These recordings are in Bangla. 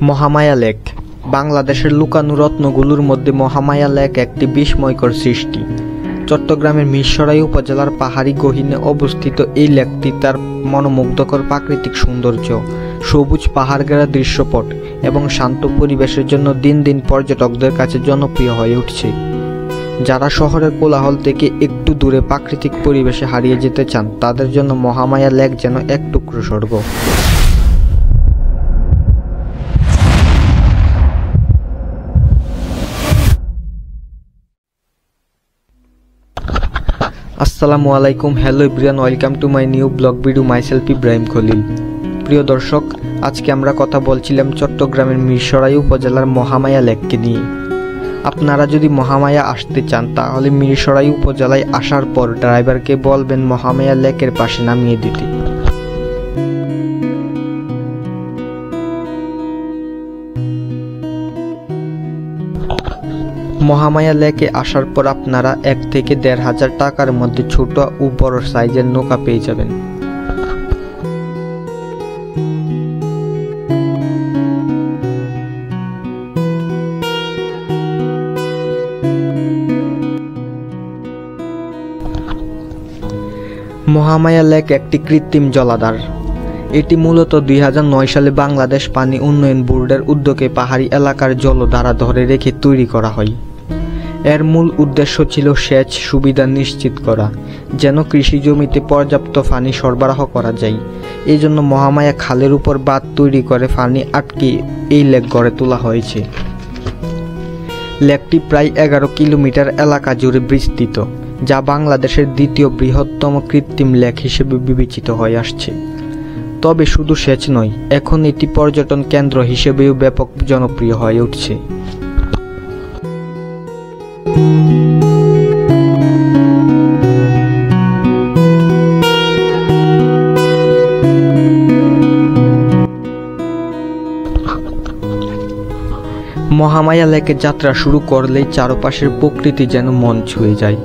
মহামায়া লেক বাংলাদেশের লুকানো রত্নগুলোর মধ্যে মহামায়া লেক একটি বিস্ময়কর সৃষ্টি। চট্টগ্রামের মিরসরাই উপজেলার পাহাড়ি গহীনে অবস্থিত এই লেকটি তার মনোমুগ্ধকর প্রাকৃতিক সৌন্দর্য, সবুজ পাহাড় ঘেরা দৃশ্যপট এবং শান্ত পরিবেশের জন্য দিন দিন পর্যটকদের কাছে জনপ্রিয় হয়ে উঠছে। যারা শহরের কোলাহল থেকে একটু দূরে প্রাকৃতিক পরিবেশে হারিয়ে যেতে চান, তাদের জন্য মহামায়া লেক যেন এক টুকরো স্বর্গ। আসসালামু আলাইকুম, hello everyone, welcome to my new blog video, myself Ibrahim Khalil. প্রিয় দর্শক, আজকে আমরা কথা বলছিলাম চট্টগ্রামের মিরসরাই উপজেলার মহামায়া লেককে নিয়ে। আপনারা যদি মহামায়া আসতে চান, তাহলে মিরসরাই উপজেলায় আসার পর ড্রাইভারকে বলবেন মহামায়া লেকের পাশে নামিয়ে দিতে। মহামায়া লেকে আসার পর আপনারা 1 থেকে 1,500 টাকার মধ্যে ছোট ও বড় সাইজের নৌকা পেয়ে যাবেন। মহামায়া লেক একটি কৃত্রিম জলাধার। এটি মূলত 2009 সালে বাংলাদেশ পানি উন্নয়ন বোর্ডের উদ্যোগে পাহাড়ি এলাকার জলধারা ধরে রেখে তৈরি করা হয়। এর মূল উদ্দেশ্য ছিল সেচ সুবিধা নিশ্চিত করা, যেন কৃষি জমিতে পর্যাপ্ত পানি সরবরাহ করা যায়। এই জন্য মহামায়া খালের উপর বাঁধ তৈরি করে পানি আটকে এই লেক গড়ে তোলা হয়েছে। লেকটি প্রায় 11 কিলোমিটার এলাকা জুড়ে বিস্তৃত, যা বাংলাদেশের দ্বিতীয় বৃহত্তম কৃত্রিম লেক হিসেবে বিবেচিত হয়ে আসছে। তবে শুধু সেচ নয়, এখন এটি পর্যটন কেন্দ্র হিসেবেও ব্যাপক জনপ্রিয় হয়ে উঠছে। মহামায়া লেকে যাত্রা শুরু করলেই চারপাশের প্রকৃতি যেন মন ছুঁয়ে যায়।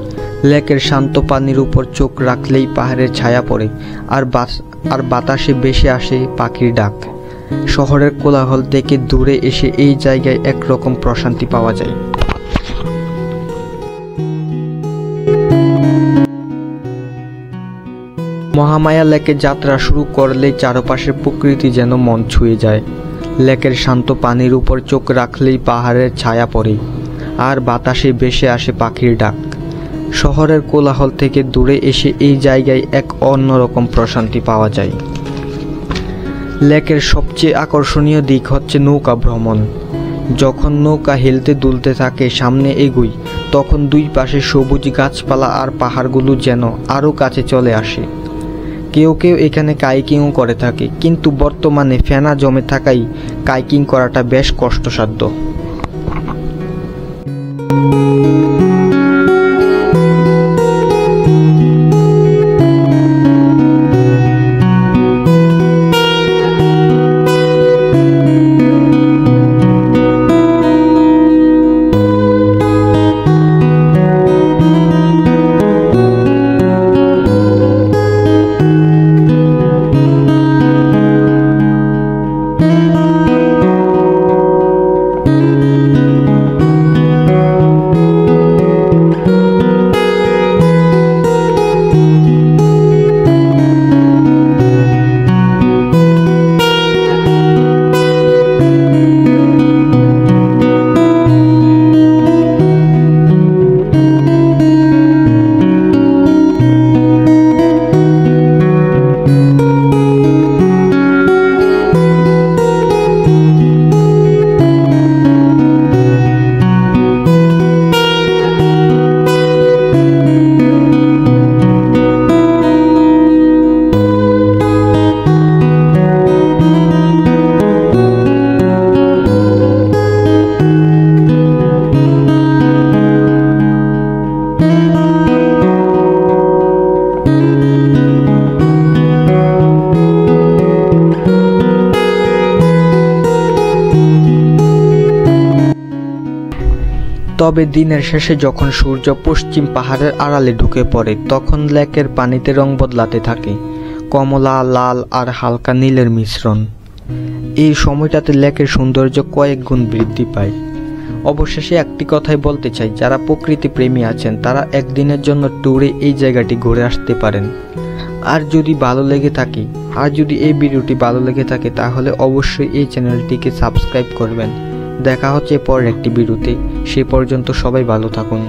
লেকের শান্ত পানির উপর চোখ রাখলেই পাহাড়ের ছায়া পড়ে, আর বাতাসে ভেসে আসে পাখির ডাক। শহরের কোলাহল থেকে দূরে এসে এই জায়গায় একরকম প্রশান্তি পাওয়া যায়। মহামায়া লেকে যাত্রা শুরু করলেই চারপাশের প্রকৃতি যেন মন ছুঁয়ে যায়। লেকের শান্ত পানির উপর চোখ রাখলেই পাহাড়ের ছায়া পড়ে, আর বাতাসে ভেসে আসে পাখির ডাক। শহরের কোলাহল থেকে দূরে এসে এই জায়গায় এক অন্যরকম প্রশান্তি পাওয়া যায়। লেকের সবচেয়ে আকর্ষণীয় দিক হচ্ছে নৌকা ভ্রমণ। যখন নৌকা হেলতে দুলতে থাকে, সামনে এগোই, তখন দুই পাশে সবুজ গাছপালা আর পাহাড়গুলো যেন আরও কাছে চলে আসে। কেউ কেউ এখানে কাইকিংও করে থাকে, কিন্তু বর্তমানে ফেনা জমে থাকায় কাইকিং করাটা বেশ কষ্টসাধ্য। তবে দিনের শেষে যখন সূর্য পশ্চিম পাহাড়ের আড়ালে ঢুকে পড়ে, তখন লেকের পানিতে রং বদলাতে থাকে, কমলা, লাল আর হালকা নীলের মিশ্রণ। এই সময়টাতে লেকের সৌন্দর্য কয়েক গুণ বৃদ্ধি পায়। অবশেষে একটি কথাই বলতে চাই, যারা প্রকৃতি প্রেমী আছেন তারা একদিনের জন্য ট্যুরে এই জায়গাটি ঘুরে আসতে পারেন। আর যদি এই ভিডিওটি ভালো লেগে থাকে তাহলে অবশ্যই এই চ্যানেলটিকে সাবস্ক্রাইব করবেন। দেখা হচ্ছে পরের একটি ভিডিওতে। সে পর্যন্ত সবাই ভালো থাকুন।